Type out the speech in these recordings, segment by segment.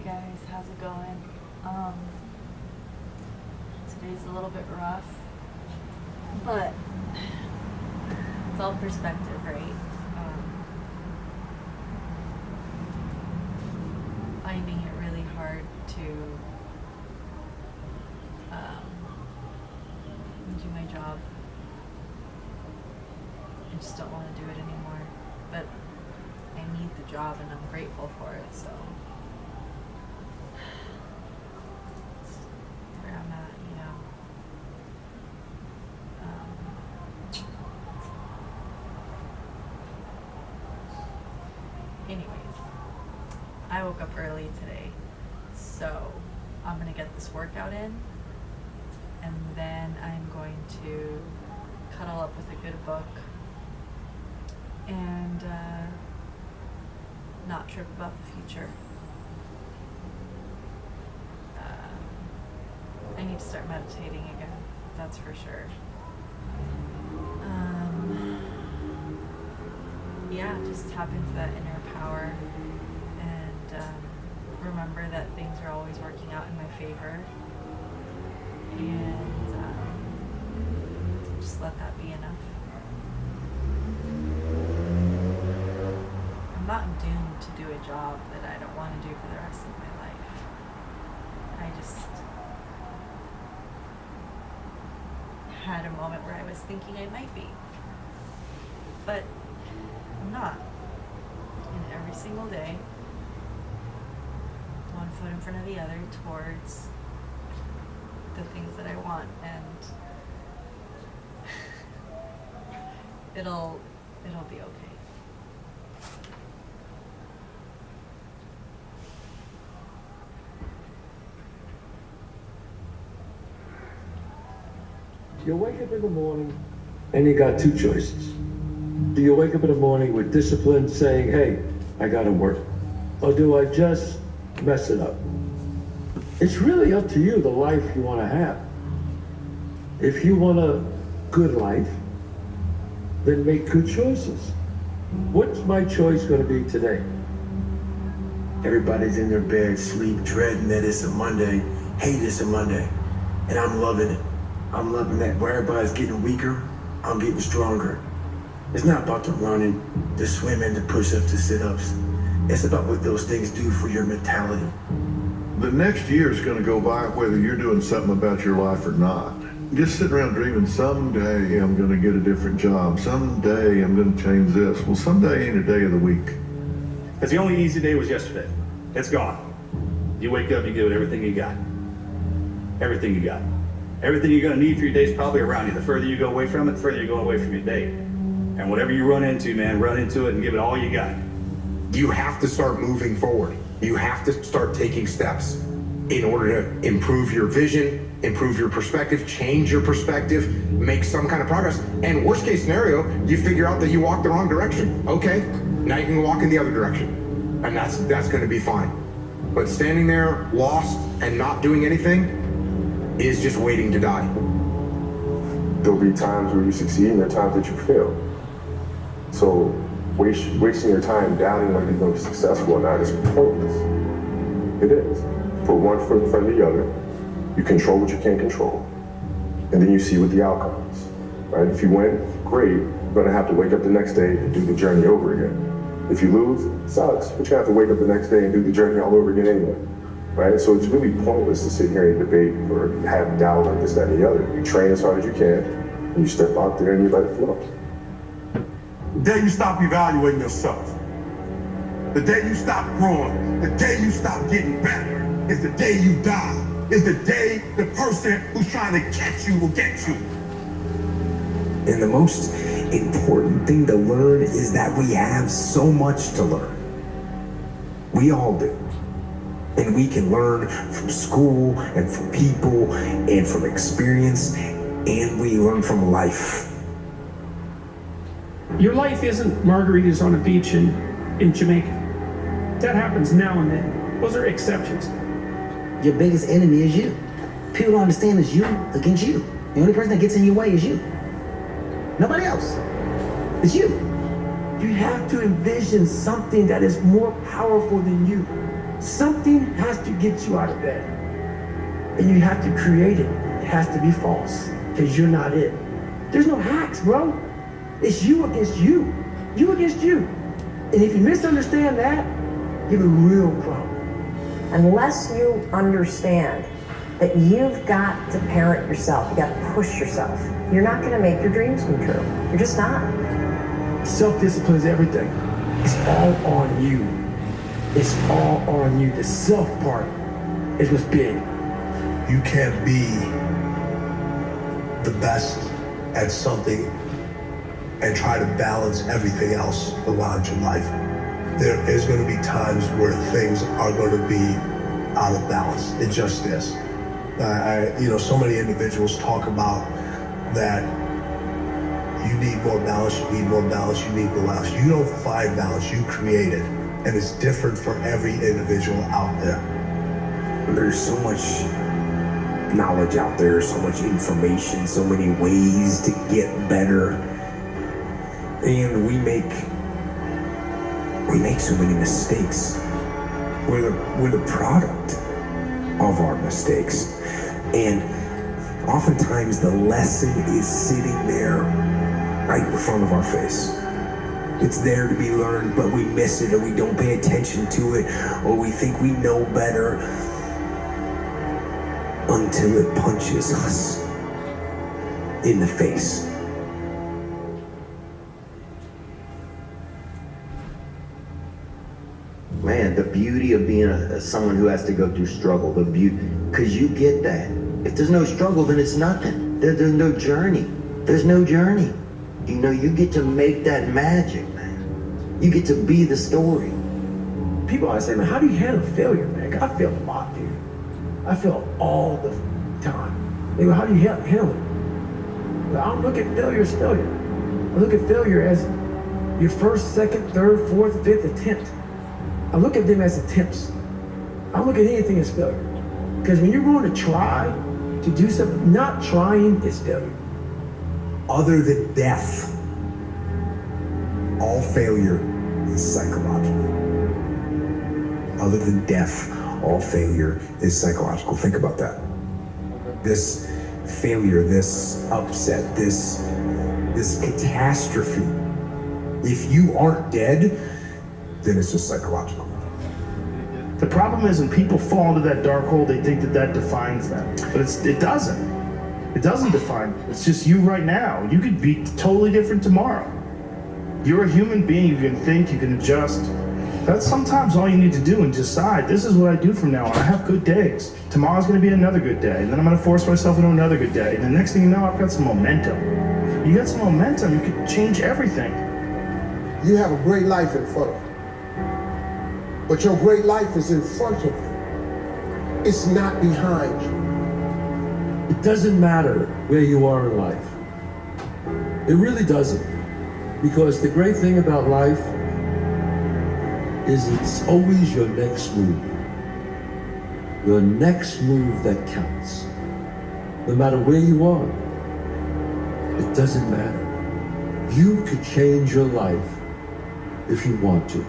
guys, how's it going? Um, Today's a little bit rough, but it's all perspective, right? Finding it really hard to do my job. I just don't want to do it anymore, but I need the job and I'm grateful for it, so that's where I'm at, you know. Anyways, I woke up early today, so I'm gonna get this workout in, and then I'm going to cuddle up with a good book and not trip about the future. I need to start meditating again, that's for sure. Yeah, just tap into that inner power and remember that things are always working out in my favor, and just let that be enough. I'm not doomed to do a job that I don't want to do for the rest of my life. I just had a moment where I was thinking I might be, but I'm not. And every single day, one foot in front of the other towards the things that I want, and it'll be okay. You wake up in the morning and you got two choices. Do you wake up in the morning with discipline saying, hey, I gotta work? Or do I just mess it up? It's really up to you, the life you wanna have. If you want a good life, then make good choices. What's my choice gonna be today? Everybody's in their bed, sleep, dreading that it's a Monday, hate it's a Monday. And I'm loving it. I'm loving that where everybody's getting weaker, I'm getting stronger. It's not about the running, the swimming, the push-ups, the sit-ups. It's about what those things do for your mentality. The next year is going to go by whether you're doing something about your life or not. Just sitting around dreaming, someday I'm going to get a different job. Someday I'm going to change this. Well, someday ain't a day of the week. Because the only easy day was yesterday. It's gone. You wake up, you give it everything you got. Everything you got. Everything you're going to need for your day is probably around you. The further you go away from it, the further you're going away from your day. And whatever you run into, man, run into it and give it all you got. You have to start moving forward. You have to start taking steps in order to improve your vision, improve your perspective, change your perspective, make some kind of progress. And worst case scenario, you figure out that you walked the wrong direction. Okay, now you can walk in the other direction. And that's going to be fine. But standing there lost and not doing anything is just waiting to die. There'll be times where you succeed and there are times that you fail. So wasting your time doubting whether you're going to be successful or not is pointless. It is. Put one foot in front of the other, you control what you can't control, and then you see what the outcome is. Right? If you win, great. You're going to have to wake up the next day and do the journey over again. If you lose, it sucks, but you have to wake up the next day and do the journey all over again anyway. Right? So it's really pointless to sit here and debate or have doubt or this, that, and the other. You train as hard as you can, and you step out there and you let it flow. The day you stop evaluating yourself, the day you stop growing, the day you stop getting better, is the day you die. Is the day the person who's trying to catch you will get you. And the most important thing to learn is that we have so much to learn. We all do. And we can learn from school and from people and from experience, and we learn from life. Your life isn't margaritas on a beach in Jamaica. That happens now and then. Those are exceptions. Your biggest enemy is you. People don't understand it's you against you. The only person that gets in your way is you. Nobody else. It's you. You have to envision something that is more powerful than you. Something has to get you out of bed. And you have to create it. It has to be false, because you're not it. There's no hacks, bro. It's you against you. You against you. And if you misunderstand that, you have a real problem. Unless you understand that you've got to parent yourself, you got to push yourself, you're not going to make your dreams come true. You're just not. Self-discipline is everything. It's all on you. It's all on you. The self part is what's big. You can't be the best at something and try to balance everything else around your life. There is going to be times where things are going to be out of balance. It just is. So many individuals talk about that you need more balance, you need more balance, you need more balance. You don't find balance, you create it. And it's different for every individual out there. There's so much knowledge out there, so much information, so many ways to get better. And we make so many mistakes. We're the product of our mistakes. And oftentimes the lesson is sitting there right in front of our face. It's there to be learned, but we miss it, or we don't pay attention to it, or we think we know better until it punches us in the face. Man, the beauty of being someone who has to go through struggle, the beauty, because you get that. If there's no struggle, then it's nothing. There's no journey. There's no journey. You get to make that magic, man. You get to be the story. People always say, man, how do you handle failure, man? I fail a lot, dude. I fail all the time. They go, how do you handle it? Well, I don't look at failure as failure. I look at failure as your first, second, third, fourth, fifth attempt. I look at them as attempts. I don't look at anything as failure. Because when you're going to try to do something, not trying is failure. Other than death, all failure is psychological. Other than death, all failure is psychological. Think about that. This failure, this upset, this catastrophe, if you aren't dead, then it's just psychological. The problem is when people fall into that dark hole, they think that defines them. But it doesn't. It doesn't define you. It's just you right now. You could be totally different tomorrow. You're a human being. You can think, you can adjust. That's sometimes all you need to do and decide, this is what I do from now on. I have good days. Tomorrow's going to be another good day. And then I'm going to force myself into another good day. And the next thing you know, I've got some momentum. You got some momentum, you can change everything. You have a great life in front of you. But your great life is in front of you. It's not behind you. It doesn't matter where you are in life. It really doesn't. Because the great thing about life is it's always your next move. Your next move that counts. No matter where you are, it doesn't matter. You could change your life if you want to.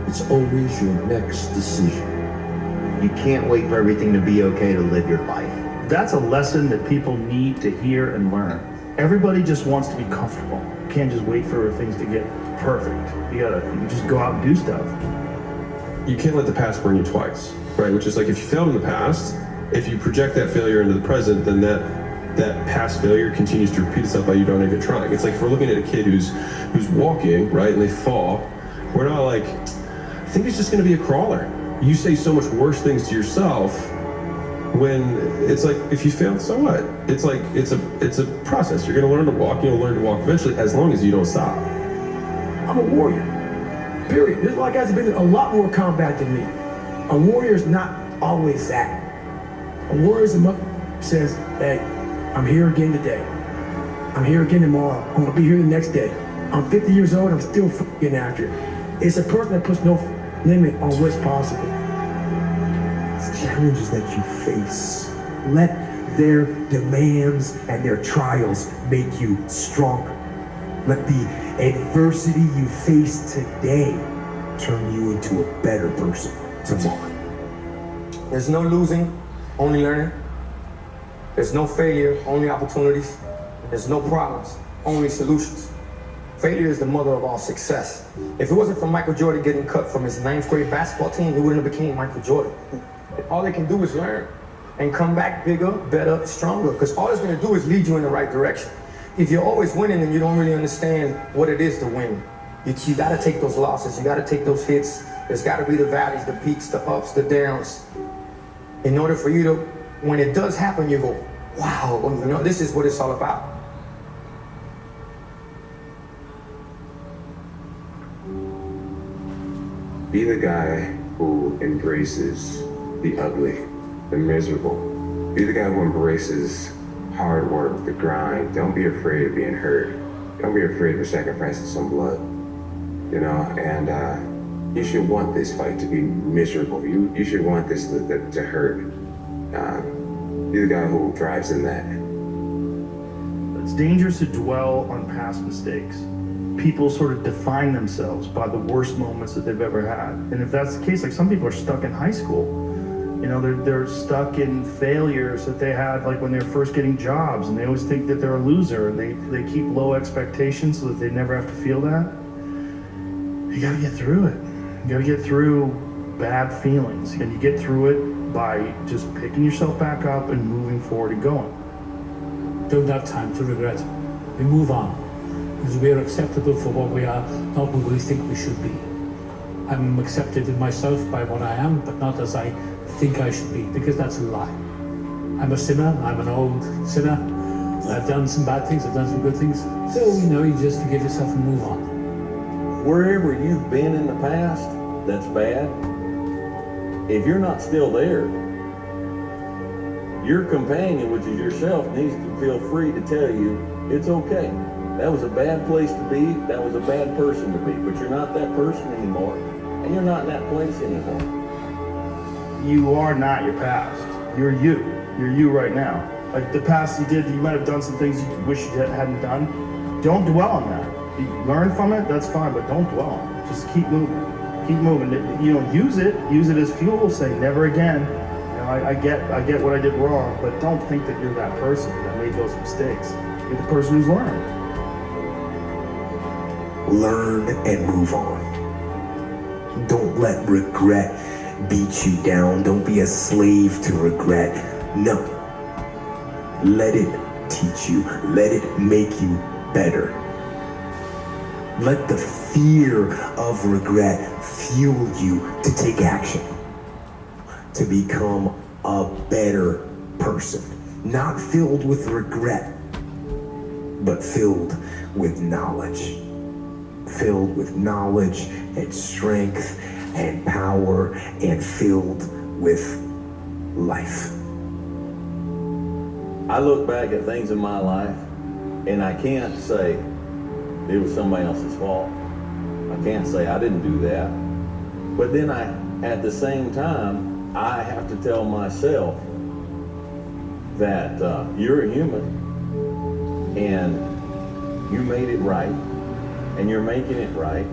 It's always your next decision. You can't wait for everything to be okay to live your life. That's a lesson that people need to hear and learn. Everybody just wants to be comfortable. You can't just wait for things to get perfect. You just go out and do stuff. You can't let the past burn you twice, right? Which is like, if you failed in the past, if you project that failure into the present, then that past failure continues to repeat itself by you don't even trying. It's like if we're looking at a kid who's walking, right, and they fall, we're not like, I think it's just going to be a crawler. You say so much worse things to yourself when it's like, if you fail, so what? It's like, it's a process. You're going to learn to walk. You'll learn to walk eventually, as long as you don't stop. I'm a warrior, period. There's a lot of guys that have been in a lot more combat than me. A warrior's not always that. A warrior's says, hey, I'm here again today. I'm here again tomorrow. I'm gonna be here the next day. I'm 50 years old, I'm still getting after it. It's a person that puts no limit on what's possible. It's challenges that you face. Let their demands and their trials make you stronger. Let the adversity you face today turn you into a better person. tomorrow. There's no losing, only learning. There's no failure, only opportunities. There's no problems, only solutions. Failure is the mother of all success. If it wasn't for Michael Jordan getting cut from his 9th grade basketball team, he wouldn't have became Michael Jordan. All they can do is learn and come back bigger, better, stronger, because all it's gonna do is lead you in the right direction. If you're always winning, then you don't really understand what it is to win. You gotta take those losses, you gotta take those hits. There's gotta be the valleys, the peaks, the ups, the downs. In order for you to, when it does happen, you go, wow, you know, this is what it's all about. Be the guy who embraces the ugly, the miserable. Be the guy who embraces hard work, the grind. Don't be afraid of being hurt. Don't be afraid of sacrificing some blood. You know, and you should want this fight to be miserable. You should want this to hurt. Be the guy who thrives in that. It's dangerous to dwell on past mistakes. People sort of define themselves by the worst moments that they've ever had. And if that's the case, like some people are stuck in high school. You know, they're stuck in failures that they had like when they were first getting jobs, and they always think that they're a loser, and they keep low expectations so that they never have to feel that. You gotta get through it. You gotta get through bad feelings, and you get through it by just picking yourself back up and moving forward and going. Don't have time to regret. We move on. Because we are acceptable for what we are, not what we think we should be. I'm accepted in myself by what I am, but not as I think I should be, because that's a lie. I'm a sinner, I'm an old sinner. I've done some bad things, I've done some good things. So, you know, you just forgive yourself and move on. Wherever you've been in the past that's bad, if you're not still there, your companion, which is yourself, needs to feel free to tell you it's okay. That was a bad place to be, that was a bad person to be, but you're not that person anymore, and you're not in that place anymore. You are not your past. You're you. You're you right now. Like the past you did, you might have done some things you wish you hadn't done. Don't dwell on that. You learn from it, that's fine, but don't dwell on it. Just keep moving. Keep moving. You know, use it as fuel, say never again. You know, I get what I did wrong, but don't think that you're that person that made those mistakes. You're the person who's learned. Learn and move on. Don't let regret beat you down. Don't be a slave to regret. No. Let it teach you. Let it make you better. Let the fear of regret fuel you to take action, to become a better person. Not filled with regret, but filled with knowledge. Filled with knowledge and strength and power and filled with life. I look back at things in my life and I can't say it was somebody else's fault. I can't say I didn't do that. But then at the same time, I have to tell myself that you're a human and you made it right. And you're making it right,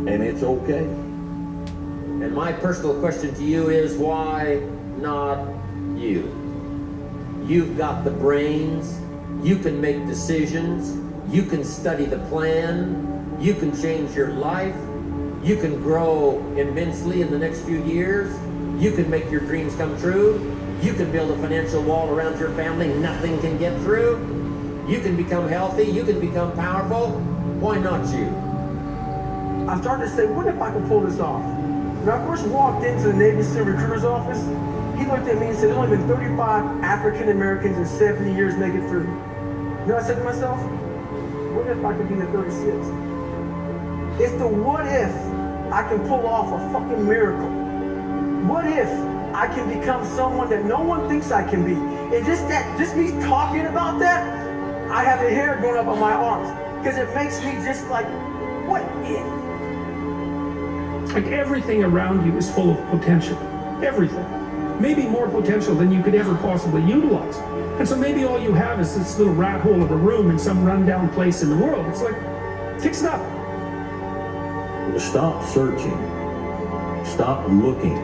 and it's okay. And my personal question to you is, why not you? You've got the brains, you can make decisions, you can study the plan, you can change your life, you can grow immensely in the next few years, you can make your dreams come true, you can build a financial wall around your family nothing can get through. You can become healthy, you can become powerful. Why not you? I started to say, what if I could pull this off? When I first walked into the Navy SEAL recruiter's office, he looked at me and said, there's only been 35 African Americans in 70 years make it through. You know what I said to myself? What if I could be the 36th? It's the what if I can pull off a fucking miracle. What if I can become someone that no one thinks I can be? And just me talking about that, I have the hair going up on my arms because it makes me just like, what if? Like everything around you is full of potential. Everything. Maybe more potential than you could ever possibly utilize. And so maybe all you have is this little rat hole of a room in some rundown place in the world. It's like, fix it up. Stop searching Stop looking.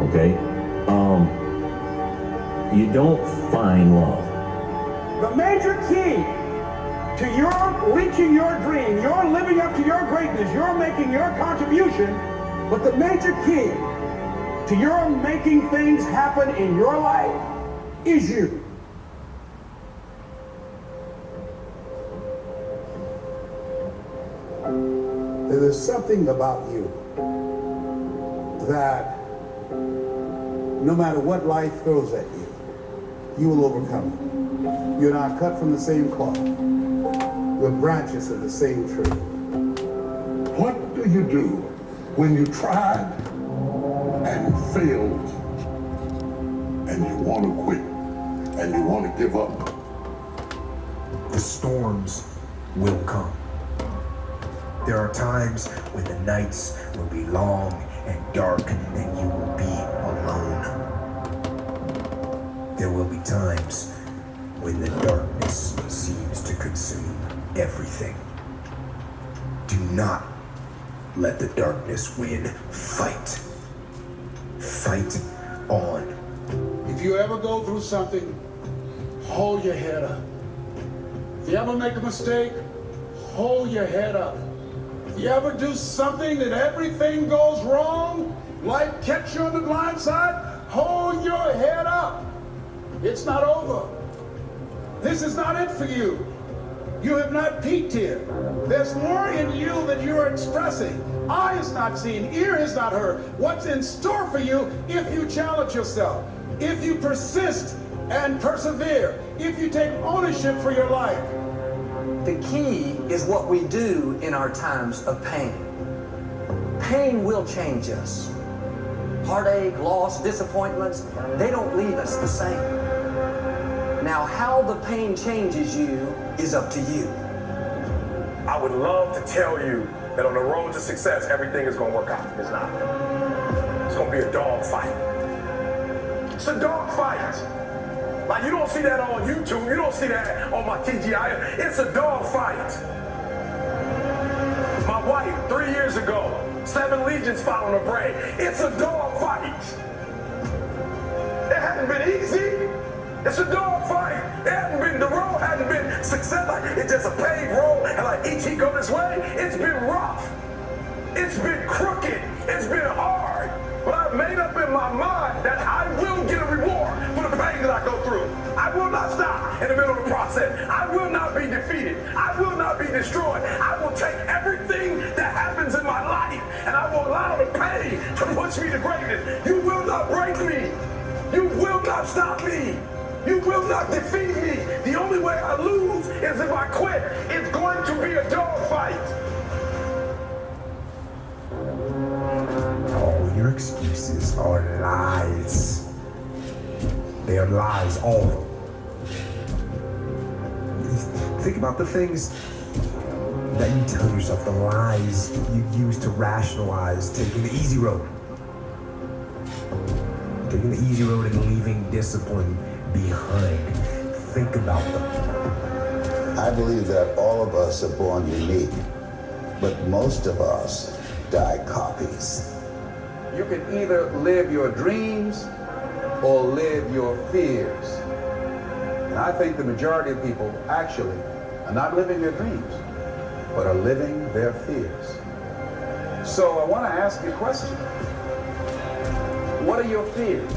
Okay? You don't find love. The major key to your reaching your dream, your living up to your greatness, your making your contribution, but the major key to your making things happen in your life is you. There's something about you that no matter what life throws at you, you will overcome it. You're not cut from the same cloth. We're branches of the same tree. What do you do when you tried and failed and you want to quit and you want to give up? The storms will come. There are times when the nights will be long and dark and you will be alone. There will be times when the darkness seems to consume everything. Do not let the darkness win. Fight. Fight on. If you ever go through something, hold your head up. If you ever make a mistake, hold your head up. If you ever do something that everything goes wrong, like catch you on the blind side, hold your head up. It's not over. This is not it for you. You have not peaked here. There's more in you that you're expressing. Eye has not seen, ear has not heard what's in store for you if you challenge yourself, if you persist and persevere, if you take ownership for your life. The key is what we do in our times of pain. Pain will change us. Heartache, loss, disappointments, they don't leave us the same. Now, how the pain changes you is up to you. I would love to tell you that on the road to success, everything is going to work out. It's not. It's going to be a dog fight. It's a dog fight. Like, you don't see that on YouTube. You don't see that on my TGI. It's a dog fight. My wife, 3 years ago, 7 legions following her brain. It's a dog fight. It hasn't been easy. It's a dog fight. It hasn't been, the road hasn't been success. Like, it's just a paved road, and like each he go this way, it's been rough. It's been crooked. It's been hard. But I've made up in my mind that I will get a reward for the pain that I go through. I will not stop in the middle of the process. I will not be defeated. I will not be destroyed. I will take everything that happens in my life, and I will allow the pain to push me to greatness. You will not break me. You will not stop me. You will not defeat me. The only way I lose is if I quit. It's going to be a dog fight. All your excuses are lies. They are lies, all of them. Think about the things that you tell yourself, the lies you use to rationalize taking the easy road. Taking the easy road and leaving discipline behind. Think about them. I believe that all of us are born unique, but most of us die copies. You can either live your dreams or live your fears. And I think the majority of people actually are not living their dreams, but are living their fears. So I want to ask you a question. What are your fears?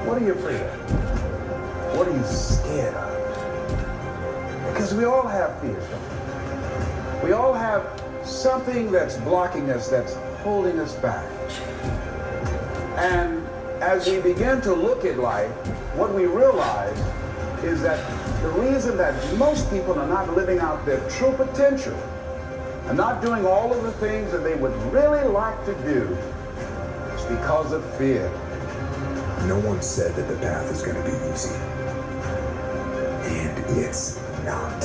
What are you afraid of? What are you scared of? Because we all have fears, don't we? We all have something that's blocking us, that's holding us back. And as we begin to look at life, what we realize is that the reason that most people are not living out their true potential and not doing all of the things that they would really like to do is because of fear. No one said that the path is going to be easy. And it's not.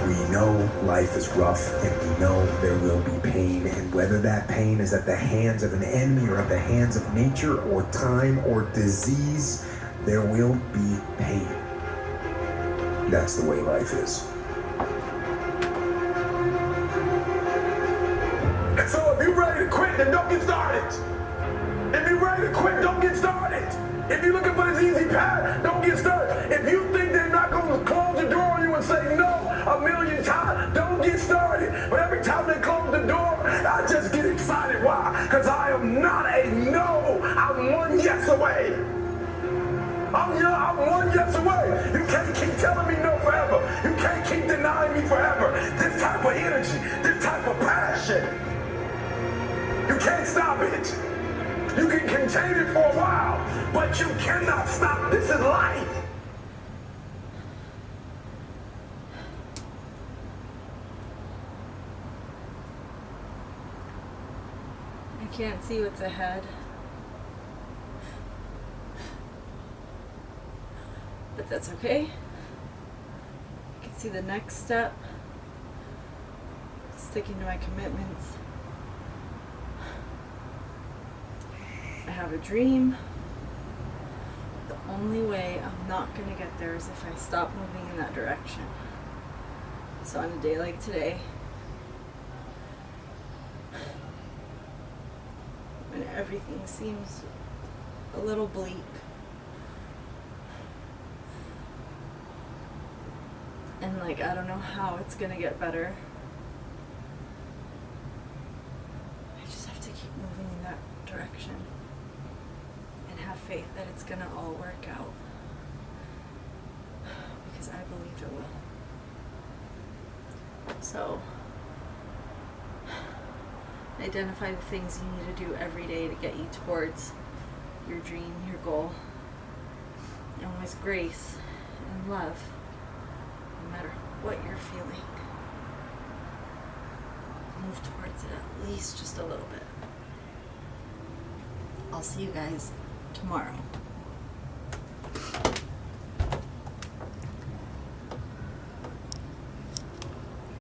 We know life is rough, and we know there will be pain, and whether that pain is at the hands of an enemy or at the hands of nature or time or disease, there will be pain. That's the way life is. And so if you're ready to quit, then don't get started. If you're ready to quit, don't get started. If you're looking for this easy path, don't get started. If you think they're not going to close the door on you and say no a million times, don't get started. But every time they close the door, I just get excited. Why? Because I am not a no. I'm one yes away. I'm one yes away. You can't keep telling me no forever. You can't keep denying me forever. This type of energy, this type of passion, you can't stop it. You can contain it for a while, but you cannot stop. This is life. I can't see what's ahead. But that's okay. I can see the next step. Sticking to my commitments. I have a dream. The only way I'm not going to get there is if I stop moving in that direction. So on a day like today, when everything seems a little bleak, and like I don't know how it's gonna get better, I just have to keep moving in that direction and have faith that it's gonna all work out, because I believe it will. So identify the things you need to do every day to get you towards your dream, your goal, and with grace and love, no matter what you're feeling, move towards it at least just a little bit. I'll see you guys tomorrow.